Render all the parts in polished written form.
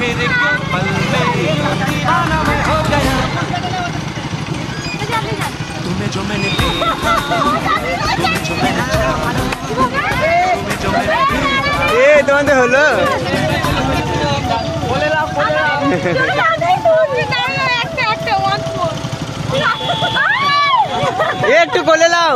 फिर क्यों पल में दीवाना मैं हो गया तुम्हें जो मैंने तुम्हें जो मैंने तुम्हें जो मैंने এ তোমাদের হলো একটু কোলে লাও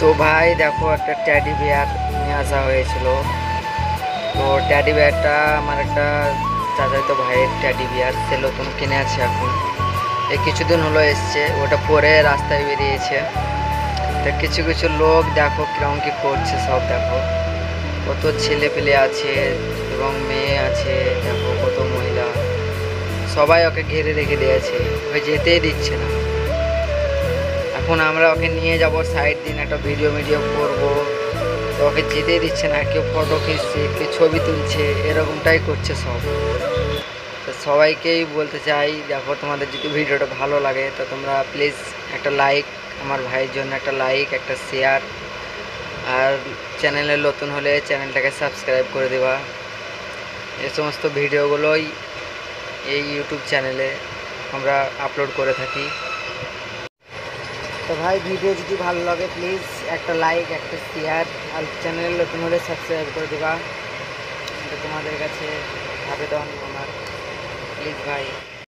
তো ভাই দেখো একটা ট্যাডি বিয়ার নিয়ে আসা হয়েছিল। তো ট্যাডি বিয়ারটা আমার একটা চাচাতো ভাইয়ের ট্যাডি বিয়ার, সে নতুন কিনে আছে এখন, এই কিছুদিন হলো এসছে, ওটা পরে রাস্তায় বেরিয়েছে। তা কিছু কিছু লোক দেখো কিরকম কি করছে, সব দেখো কত ছেলে পেলে আছে এবং মেয়ে আছে, দেখো কত মহিলা, সবাই ওকে ঘিরে রেখে দিয়েছে, ওকে যেতেই দিচ্ছে না। এখন আমরা ওকে নিয়ে যাব সাইড দিন, একটা ভিডিও করব, তো ওকে যেতেই দিচ্ছে না, কেউ ফটো খিঁচছে, কেউ ছবি তুলছে, এরকমটাই করছে সব। তো সবাইকেই বলতে চাই, দেখো তোমাদের যদি ভিডিওটা ভালো লাগে তো তোমরা প্লিজ একটা লাইক, আমার ভাইয়ের জন্য একটা লাইক, একটা শেয়ার, আর চ্যানেলে নতুন হলে চ্যানেলটাকে সাবস্ক্রাইব করে দেবা। এই সমস্ত ভিডিওগুলোই এই ইউটিউব চ্যানেলে আমরা আপলোড করে থাকি। তো ভাই ভিডিও যদি ভালো লাগে প্লিজ একটা লাইক, একটা শেয়ার, আর চ্যানেল নতুন হলে সাবস্ক্রাইব করে দেবা, এটা তোমাদের কাছে আবেদন আমার, প্লিজ ভাই।